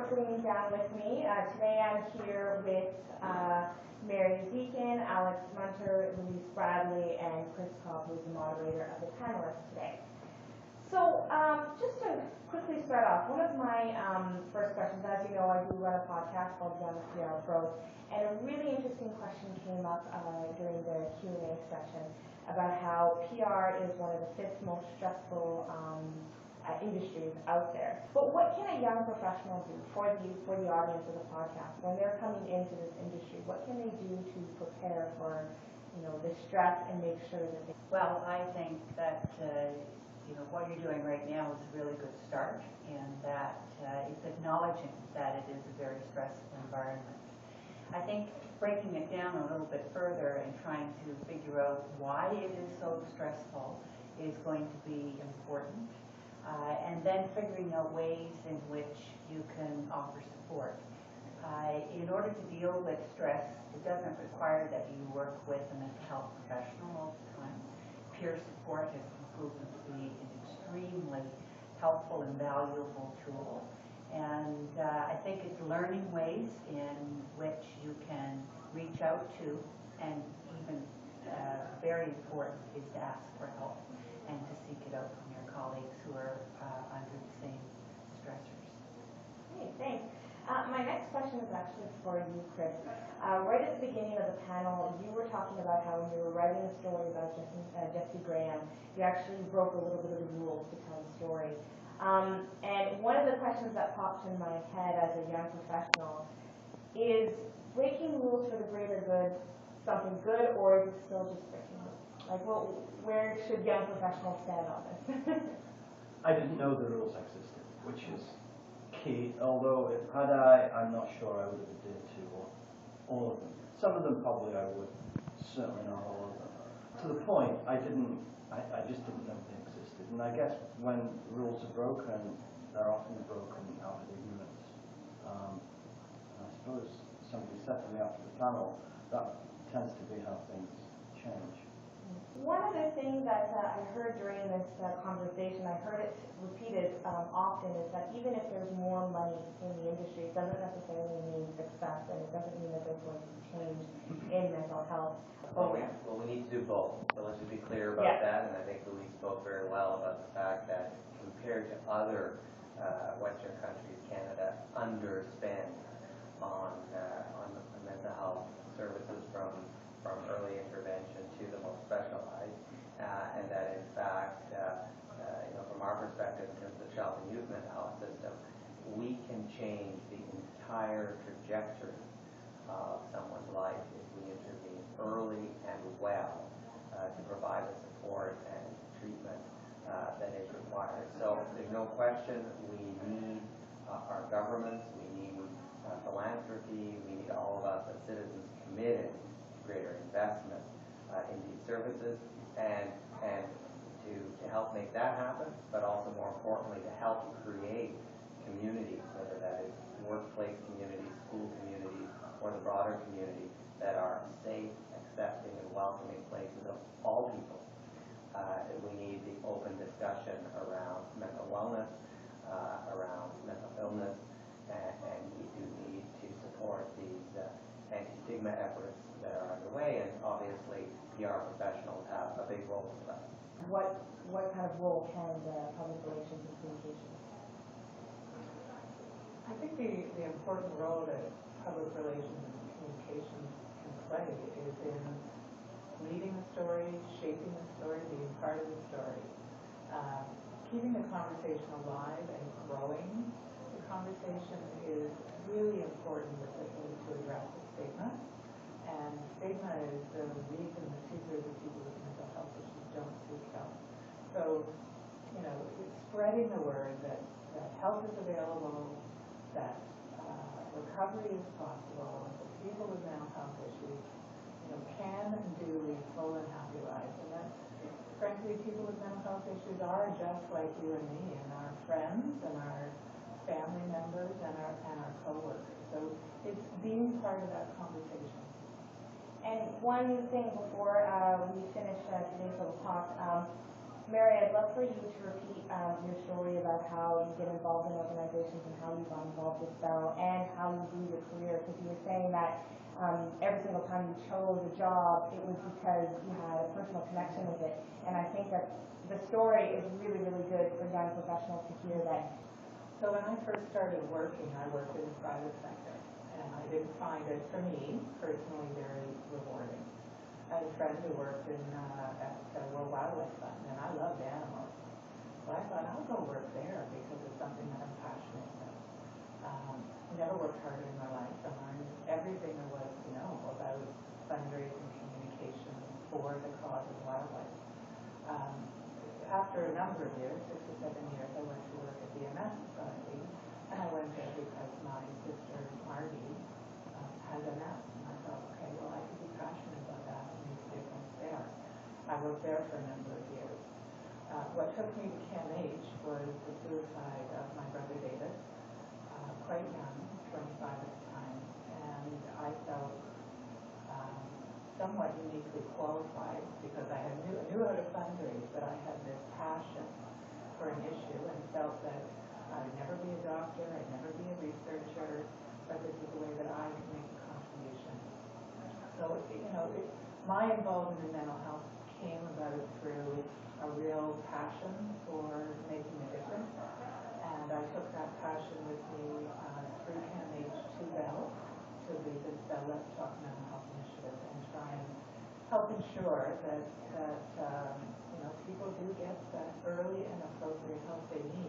sitting down with me. Today I'm here with Mary Deacon, Alex Munter, Louise Bradley, and Cobb, who is the moderator of the Panelists today. So just to quickly start off, one of my first questions, as you know, I do run a podcast called Young PR Growth, and a really interesting question came up during the Q&A session about how PR is one of the 5th most stressful industries out there. But what can a young professional do for the audience of the podcast when they're coming into this industry? What can they do to prepare for, the stress and make sure that they... Well, I think that what you're doing right now is a really good start, and that it's acknowledging that it is a very stressful environment. I think breaking it down a little bit further and trying to figure out why it is so stressful is going to be important. And then figuring out ways in which you can offer support. In order to deal with stress, it doesn't require that you work with a mental health professional all the time. Peer support has been proven to be an extremely helpful and valuable tool. And I think it's learning ways in which you can reach out to, and even very important is to ask for help and to seek it out from your colleagues who are under the same stressors. Okay, thanks. My next question is actually for you, Chris. Right at the beginning of the panel, you were talking about how when you were writing a story about Jesse Graham, you actually broke a little bit of the rules to tell the story. And one of the questions that popped in my head as a young professional is breaking rules for the greater good something good, or is it still just breaking rules? Like, well, where should young professionals stand on this? I didn't know the rules existed, which is key. Although I'm not sure I would have adhered to all of them. Some of them probably I would, certainly not all of them. To the point, I just didn't know they existed. And I guess when rules are broken, they're often broken out of ignorance. And I suppose somebody said to me after the panel, that tends to be how things change. One of the things that I heard during this conversation, I heard it repeated often, is that even if there's more money in the industry, it doesn't necessarily mean success, and it doesn't mean that there's going to be change in mental health programs. Well, we need to do both. So let's just be clear about that, and I think Louise spoke very well about the fact that compared to other Western countries, Canada underspends on mental health services from early intervention to the most specialized, and that in fact, from our perspective in terms of the child and youth mental health system, we can change the entire trajectory of someone's life if we intervene early and well to provide the support and treatment that is required. So there's no question we need our governments, we need philanthropy, we need all of us as citizens committed to greater investment in these services, and to help make that happen, but also more importantly to help create communities, whether that is workplace communities, school communities, or the broader community, that are safe, accepting, and welcoming places of all people. We need the open discussion around mental wellness, around mental illness, and we do need to support these anti-stigma efforts that are underway, and obviously PR professionals have a big role to play. What kind of role can public relations and communications? I think the important role that public relations and communications can play is in leading the story, shaping the story, being part of the story, keeping the conversation alive and growing. The conversation is really important to address the stigma, and stigma is the reason that 2/3 of people with mental health issues don't seek help. So, it's spreading the word that help is available, that recovery is possible, that people with mental health issues, can and do lead full and happy lives. And that, frankly, people with mental health issues are just like you and me, and our friends, and our family members, and our co-workers. So it's being part of that conversation. And one thing before we finish today's little talk, Mary, I'd love for you to repeat your story about how you get involved in organizations and how you got involved with Bell and how you grew your career, because you were saying that every single time you chose a job, it was because you had a personal connection with it. And I think that the story is really, really good for young professionals to hear that. So when I first started working, I worked in the private sector, and I didn't find it, for me, personally, very rewarding. I had a friend who worked at World Wildlife Fund, and I loved animals. So I thought, I'll go work there because it's something that I'm passionate about. Never worked harder in my life. I learned everything there was to know about fundraising, communication for the cause of wildlife. After a number of years, 6 or 7 years, I went to work at the MS Society, and I went there because my sister Margie has MS, and I thought, okay, well, I could be passionate about that and make a difference there. I worked there for a number of years. What took me to CAMH was the suicide of my brother David, quite young, 25 at the time, and I felt somewhat uniquely qualified because I knew how to fundraise, but I had this passion for an issue and felt that I'd never be a doctor, I'd never be a researcher, but this is the way that I can make a contribution. So, my involvement in mental health came about through a real passion for making a difference, and I took that passion with me through CAMH to Bell, to lead this Bell Let's Talk Mental Health Initiative and try and help ensure that people do get that early and appropriate help they need